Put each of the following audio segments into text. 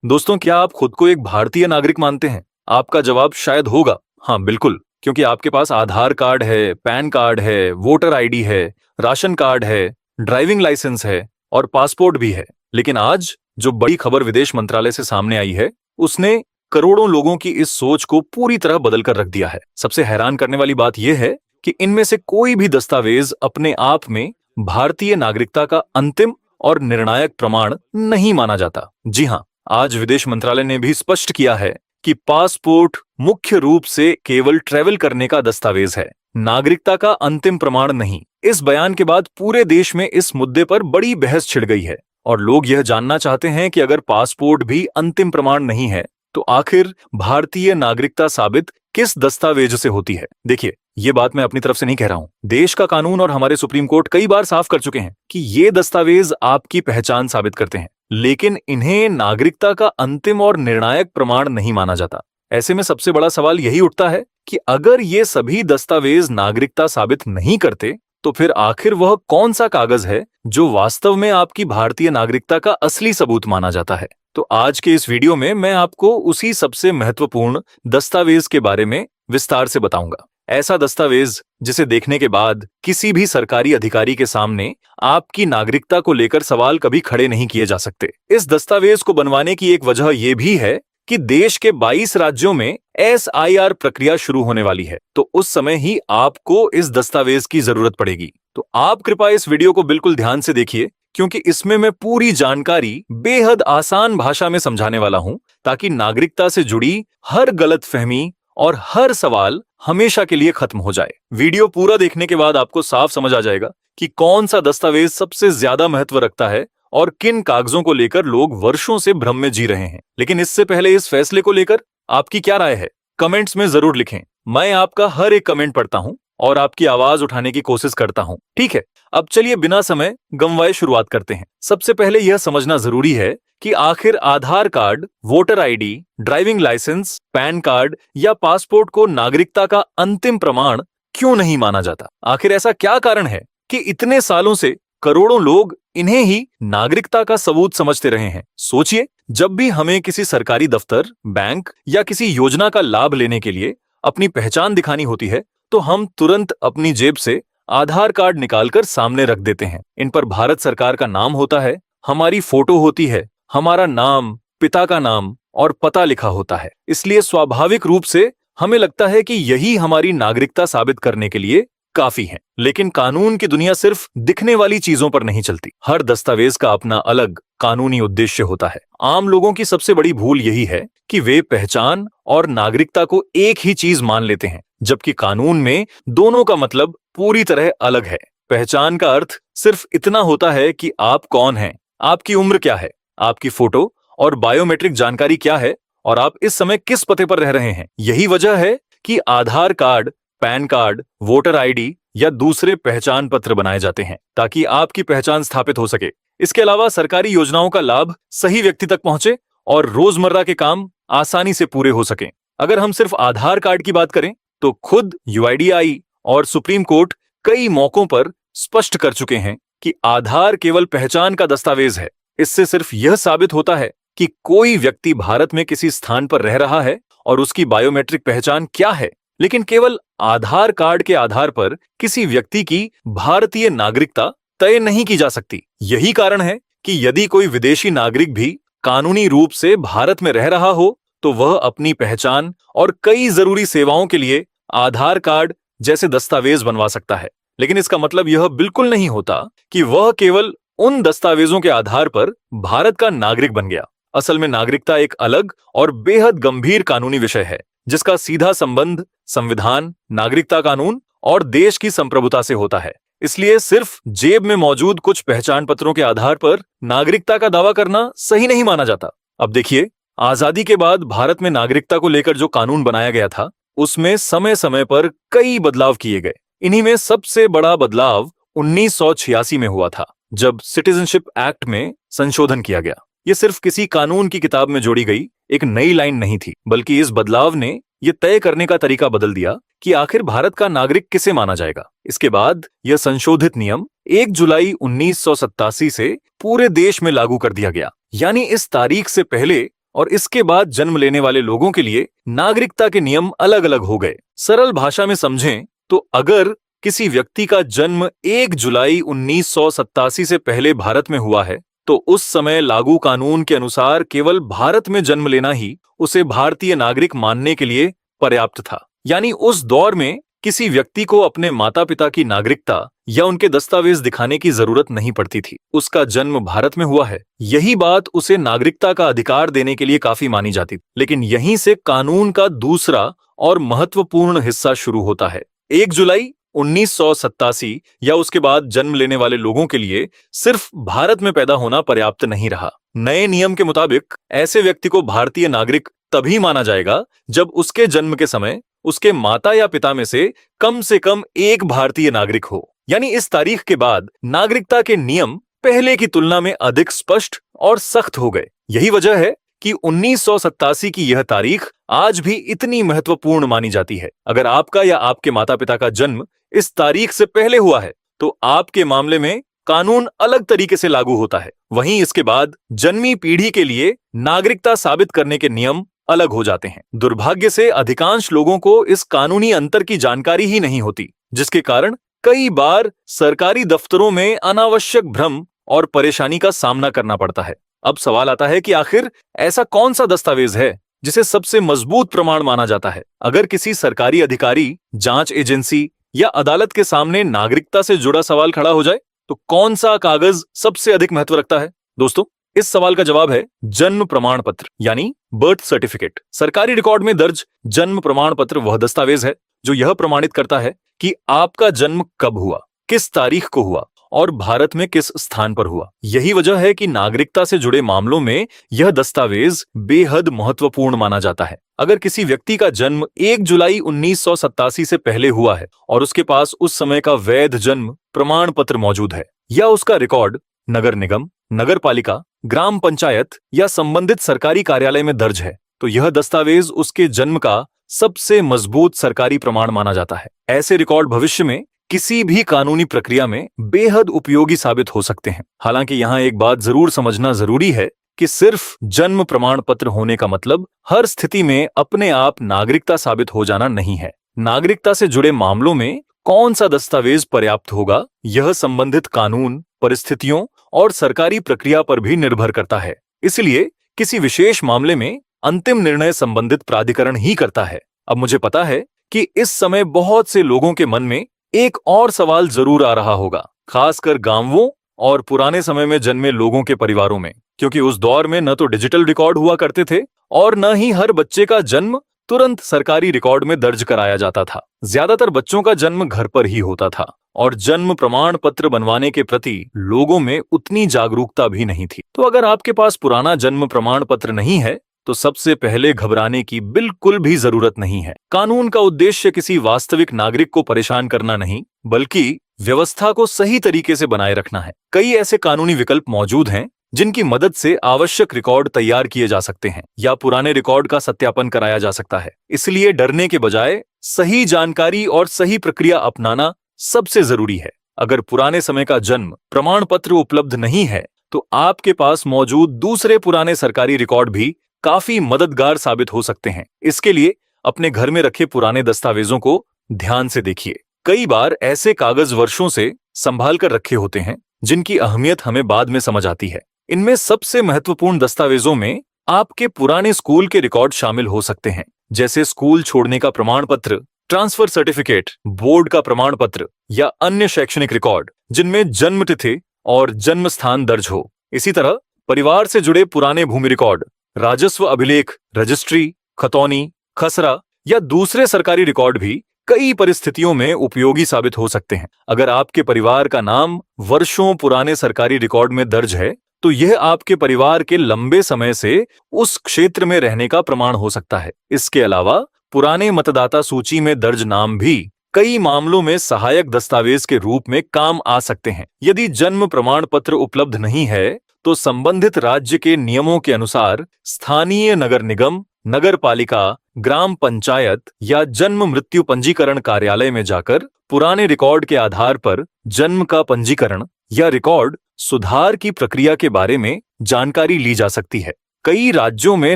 दोस्तों, क्या आप खुद को एक भारतीय नागरिक मानते हैं? आपका जवाब शायद होगा हाँ, बिल्कुल, क्योंकि आपके पास आधार कार्ड है, पैन कार्ड है, वोटर आईडी है, राशन कार्ड है, ड्राइविंग लाइसेंस है और पासपोर्ट भी है। लेकिन आज जो बड़ी खबर विदेश मंत्रालय से सामने आई है, उसने करोड़ों लोगों की इस सोच को पूरी तरह बदल कर रख दिया है। सबसे हैरान करने वाली बात यह है कि इनमें से कोई भी दस्तावेज अपने आप में भारतीय नागरिकता का अंतिम और निर्णायक प्रमाण नहीं माना जाता। जी हाँ, आज विदेश मंत्रालय ने भी स्पष्ट किया है कि पासपोर्ट मुख्य रूप से केवल ट्रैवल करने का दस्तावेज है, नागरिकता का अंतिम प्रमाण नहीं। इस बयान के बाद पूरे देश में इस मुद्दे पर बड़ी बहस छिड़ गई है और लोग यह जानना चाहते हैं कि अगर पासपोर्ट भी अंतिम प्रमाण नहीं है तो आखिर भारतीय नागरिकता साबित किस दस्तावेज से होती है। देखिए, ये बात मैं अपनी तरफ से नहीं कह रहा हूं। देश का कानून और हमारे सुप्रीम कोर्ट कई बार साफ कर चुके हैं कि ये दस्तावेज आपकी पहचान साबित करते हैं, लेकिन इन्हें नागरिकता का अंतिम और निर्णायक प्रमाण नहीं माना जाता। ऐसे में सबसे बड़ा सवाल यही उठता है कि अगर ये सभी दस्तावेज नागरिकता साबित नहीं करते तो फिर आखिर वह कौन सा कागज है जो वास्तव में आपकी भारतीय नागरिकता का असली सबूत माना जाता है। तो आज के इस वीडियो में मैं आपको उसी सबसे महत्वपूर्ण दस्तावेज के बारे में विस्तार से बताऊंगा। ऐसा दस्तावेज जिसे देखने के बाद किसी भी सरकारी अधिकारी के सामने आपकी नागरिकता को लेकर सवाल कभी खड़े नहीं किए जा सकते। इस दस्तावेज को बनवाने की एक वजह यह भी है कि देश के 22 राज्यों में SIR प्रक्रिया शुरू होने वाली है, तो उस समय ही आपको इस दस्तावेज की जरूरत पड़ेगी। तो आप कृपया इस वीडियो को बिल्कुल ध्यान से देखिए, क्योंकि इसमें मैं पूरी जानकारी बेहद आसान भाषा में समझाने वाला हूं, ताकि नागरिकता से जुड़ी हर गलतफहमी और हर सवाल हमेशा के लिए खत्म हो जाए। वीडियो पूरा देखने के बाद आपको साफ समझ आ जाएगा कि कौन सा दस्तावेज सबसे ज्यादा महत्व रखता है और किन कागजों को लेकर लोग वर्षों से भ्रम में जी रहे हैं। लेकिन इससे पहले इस फैसले को लेकर आपकी क्या राय है, कमेंट्स में जरूर लिखें। मैं आपका हर एक कमेंट पढ़ता हूं और आपकी आवाज उठाने की कोशिश करता हूं। ठीक है, अब चलिए बिना समय गंवाए शुरुआत करते हैं। सबसे पहले यह समझना जरूरी है कि आखिर Aadhaar card, voter ID, driving licence, PAN card या पासपोर्ट को नागरिकता का अंतिम प्रमाण क्यों नहीं माना जाता। आखिर ऐसा क्या कारण है कि इतने सालों से करोड़ों लोग इन्हें ही नागरिकता का सबूत समझते रहे हैं। सोचिए, जब भी हमें किसी सरकारी दफ्तर, बैंक या किसी योजना का लाभ लेने के लिए अपनी पहचान दिखानी होती है, तो हम तुरंत अपनी जेब से आधार कार्ड निकालकर सामने रख देते हैं। इन पर भारत सरकार का नाम होता है, हमारी फोटो होती है, हमारा नाम, पिता का नाम और पता लिखा होता है। इसलिए स्वाभाविक रूप से हमें लगता है कि यही हमारी नागरिकता साबित करने के लिए काफी है। लेकिन कानून की दुनिया सिर्फ दिखने वाली चीजों पर नहीं चलती। हर दस्तावेज का अपना अलग कानूनी उद्देश्य होता है। आम लोगों की सबसे बड़ी भूल यही है कि वे पहचान और नागरिकता को एक ही चीज मान लेते हैं, जबकि कानून में दोनों का मतलब पूरी तरह अलग है। पहचान का अर्थ सिर्फ इतना होता है कि आप कौन हैं, आपकी उम्र क्या है, आपकी फोटो और बायोमेट्रिक जानकारी क्या है और आप इस समय किस पते पर रह रहे हैं। यही वजह है कि Aadhaar card, PAN card, voter ID या दूसरे पहचान पत्र बनाए जाते हैं, ताकि आपकी पहचान स्थापित हो सके। इसके अलावा सरकारी योजनाओं का लाभ सही व्यक्ति तक पहुंचे और रोजमर्रा के काम आसानी से पूरे हो सकें। अगर हम सिर्फ आधार कार्ड की बात करें तो खुद UIDAI और सुप्रीम कोर्ट कई मौकों पर स्पष्ट कर चुके हैं कि आधार केवल पहचान का दस्तावेज है। इससे सिर्फ यह साबित होता है कि कोई व्यक्ति भारत में किसी स्थान पर रह रहा है और उसकी बायोमेट्रिक पहचान क्या है। लेकिन केवल आधार कार्ड के आधार पर किसी व्यक्ति की भारतीय नागरिकता तय नहीं की जा सकती। यही कारण है कि यदि कोई विदेशी नागरिक भी कानूनी रूप से भारत में रह रहा हो तो वह अपनी पहचान और कई जरूरी सेवाओं के लिए आधार कार्ड जैसे दस्तावेज बनवा सकता है। लेकिन इसका मतलब यह बिल्कुल नहीं होता कि वह केवल उन दस्तावेजों के आधार पर भारत का नागरिक बन गया। असल में नागरिकता एक अलग और बेहद गंभीर कानूनी विषय है, जिसका सीधा संबंध संविधान, नागरिकता कानून और देश की संप्रभुता से होता है। इसलिए सिर्फ जेब में मौजूद कुछ पहचान पत्रों के आधार पर नागरिकता का दावा करना सही नहीं माना जाता। अब देखिए, आजादी के बाद भारत में नागरिकता को लेकर जो कानून बनाया गया था, उसमें समय समय पर कई बदलाव किए गए। इन्हीं में सबसे बड़ा बदलाव 1986 में हुआ था, जब सिटीजनशिप एक्ट में संशोधन किया गया। ये सिर्फ किसी कानून की किताब में जोड़ी गई एक नई लाइन नहीं थी, बल्कि इस बदलाव ने यह तय करने का तरीका बदल दिया कि आखिर भारत का नागरिक किसे माना जाएगा। इसके बाद यह संशोधित नियम 1 जुलाई 1987 से पूरे देश में लागू कर दिया गया। यानी इस तारीख से पहले और इसके बाद जन्म लेने वाले लोगों के लिए नागरिकता के नियम अलग अलग हो गए। सरल भाषा में समझें तो अगर किसी व्यक्ति का जन्म 1 जुलाई 1987 से पहले भारत में हुआ है तो उस समय लागू कानून के अनुसार केवल भारत में जन्म लेना ही उसे भारतीय नागरिक मानने के लिए पर्याप्त था। यानी उस दौर में किसी व्यक्ति को अपने माता पिता की नागरिकता या उनके दस्तावेज दिखाने की जरूरत नहीं पड़ती थी। उसका जन्म भारत में हुआ है, यही बात उसे नागरिकता का अधिकार देने के लिए काफी मानी जाती थी। लेकिन यहीं से कानून का दूसरा और महत्वपूर्ण हिस्सा शुरू होता है। 1 जुलाई 1987 या उसके बाद जन्म लेने वाले लोगों के लिए सिर्फ भारत में पैदा होना पर्याप्त नहीं रहा। नए नियम के मुताबिक ऐसे व्यक्ति को भारतीय नागरिक तभी माना जाएगा जब उसके जन्म के समय उसके माता या पिता में से कम एक भारतीय नागरिक हो। यानी इस तारीख के बाद नागरिकता के नियम पहले की तुलना में अधिक स्पष्ट और सख्त हो गए। यही वजह है कि 1987 की यह तारीख आज भी इतनी महत्वपूर्ण मानी जाती है। अगर आपका या आपके माता पिता का जन्म इस तारीख से पहले हुआ है तो आपके मामले में कानून अलग तरीके से लागू होता है। वहीं इसके बाद जन्मी पीढ़ी के लिए नागरिकता साबित करने के नियम अलग हो जाते हैं। दुर्भाग्य से अधिकांश लोगों को इस कानूनी अंतर की जानकारी ही नहीं होती, जिसके कारण कई बार सरकारी दफ्तरों में अनावश्यक भ्रम और परेशानी का सामना करना पड़ता है। अब सवाल आता है कि आखिर ऐसा कौन सा दस्तावेज है जिसे सबसे मजबूत प्रमाण माना जाता है? अगर किसी सरकारी अधिकारी, जांच एजेंसी या अदालत के सामने नागरिकता से जुड़ा सवाल खड़ा हो जाए तो कौन सा कागज सबसे अधिक महत्व रखता है? दोस्तों, इस सवाल का जवाब है जन्म प्रमाण पत्र यानी बर्थ सर्टिफिकेट। सरकारी रिकॉर्ड में दर्ज जन्म प्रमाण पत्र वह दस्तावेज है जो यह प्रमाणित करता है कि आपका जन्म कब हुआ, किस तारीख को हुआ और भारत में किस स्थान पर हुआ। यही वजह है कि नागरिकता से जुड़े मामलों में यह दस्तावेज बेहद महत्वपूर्ण माना जाता है। अगर किसी व्यक्ति का जन्म 1 जुलाई 1987 से पहले हुआ है और उसके पास उस समय का वैध जन्म प्रमाण पत्र मौजूद है या उसका रिकॉर्ड नगर निगम, नगर पालिका, ग्राम पंचायत या संबंधित सरकारी कार्यालय में दर्ज है, तो यह दस्तावेज उसके जन्म का सबसे मजबूत सरकारी प्रमाण माना जाता है। ऐसे रिकॉर्ड भविष्य में किसी भी कानूनी प्रक्रिया में बेहद उपयोगी साबित हो सकते हैं। हालांकि यहाँ एक बात जरूर समझना जरूरी है कि सिर्फ जन्म प्रमाण पत्र होने का मतलब हर स्थिति में अपने आप नागरिकता साबित हो जाना नहीं है। नागरिकता से जुड़े मामलों में कौन सा दस्तावेज पर्याप्त होगा, यह संबंधित कानून, परिस्थितियों और सरकारी प्रक्रिया पर भी निर्भर करता है। इसलिए किसी विशेष मामले में अंतिम निर्णय संबंधित प्राधिकरण ही करता है। अब मुझे पता है कि इस समय बहुत से लोगों के मन में एक और सवाल जरूर आ रहा होगा, खासकर गांवों और पुराने समय में जन्मे लोगों के परिवारों में, क्योंकि उस दौर में न तो डिजिटल रिकॉर्ड हुआ करते थे और न ही हर बच्चे का जन्म तुरंत सरकारी रिकॉर्ड में दर्ज कराया जाता था। ज्यादातर बच्चों का जन्म घर पर ही होता था और जन्म प्रमाण पत्र बनवाने के प्रति लोगों में उतनी जागरूकता भी नहीं थी। तो अगर आपके पास पुराना जन्म प्रमाण पत्र नहीं है तो सबसे पहले घबराने की बिल्कुल भी जरूरत नहीं है। कानून का उद्देश्य किसी वास्तविक नागरिक को परेशान करना नहीं, बल्कि व्यवस्था को सही तरीके से बनाए रखना है। कई ऐसे कानूनी विकल्प मौजूद हैं जिनकी मदद से आवश्यक रिकॉर्ड तैयार किए जा सकते हैं या पुराने रिकॉर्ड का सत्यापन कराया जा सकता है। इसलिए डरने के बजाय सही जानकारी और सही प्रक्रिया अपनाना सबसे जरूरी है। अगर पुराने समय का जन्म प्रमाण पत्र उपलब्ध नहीं है तो आपके पास मौजूद दूसरे पुराने सरकारी रिकॉर्ड भी काफी मददगार साबित हो सकते हैं। इसके लिए अपने घर में रखे पुराने दस्तावेजों को ध्यान से देखिए। कई बार ऐसे कागज वर्षों से संभाल कर रखे होते हैं जिनकी अहमियत हमें बाद में समझ आती है। इनमें सबसे महत्वपूर्ण दस्तावेजों में आपके पुराने स्कूल के रिकॉर्ड शामिल हो सकते हैं, जैसे स्कूल छोड़ने का प्रमाण पत्र, ट्रांसफर सर्टिफिकेट, बोर्ड का प्रमाण पत्र या अन्य शैक्षणिक रिकॉर्ड जिनमें जन्म तिथि और जन्म स्थान दर्ज हो। इसी तरह परिवार से जुड़े पुराने भूमि रिकॉर्ड, राजस्व अभिलेख, रजिस्ट्री, खतौनी, खसरा या दूसरे सरकारी रिकॉर्ड भी कई परिस्थितियों में उपयोगी साबित हो सकते हैं। अगर आपके परिवार का नाम वर्षों पुराने सरकारी रिकॉर्ड में दर्ज है तो यह आपके परिवार के लंबे समय से उस क्षेत्र में रहने का प्रमाण हो सकता है। इसके अलावा पुराने मतदाता सूची में दर्ज नाम भी कई मामलों में सहायक दस्तावेज के रूप में काम आ सकते हैं। यदि जन्म प्रमाण पत्र उपलब्ध नहीं है तो संबंधित राज्य के नियमों के अनुसार स्थानीय नगर निगम, नगर पालिका, ग्राम पंचायत या जन्म मृत्यु पंजीकरण कार्यालय में जाकर पुराने रिकॉर्ड के आधार पर जन्म का पंजीकरण या रिकॉर्ड सुधार की प्रक्रिया के बारे में जानकारी ली जा सकती है। कई राज्यों में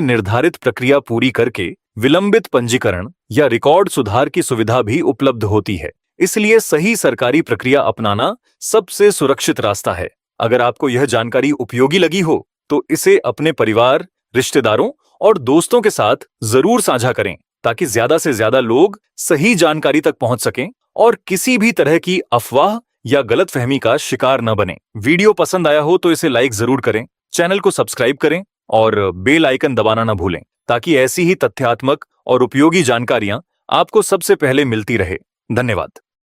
निर्धारित प्रक्रिया पूरी करके विलंबित पंजीकरण या रिकॉर्ड सुधार की सुविधा भी उपलब्ध होती है। इसलिए सही सरकारी प्रक्रिया अपनाना सबसे सुरक्षित रास्ता है। अगर आपको यह जानकारी उपयोगी लगी हो तो इसे अपने परिवार, रिश्तेदारों और दोस्तों के साथ जरूर साझा करें, ताकि ज्यादा से ज्यादा लोग सही जानकारी तक पहुंच सकें और किसी भी तरह की अफवाह या गलतफहमी का शिकार न बने। वीडियो पसंद आया हो तो इसे लाइक जरूर करें, चैनल को सब्सक्राइब करें और बेल आइकन दबाना न भूलें, ताकि ऐसी ही तथ्यात्मक और उपयोगी जानकारियां आपको सबसे पहले मिलती रहे। धन्यवाद।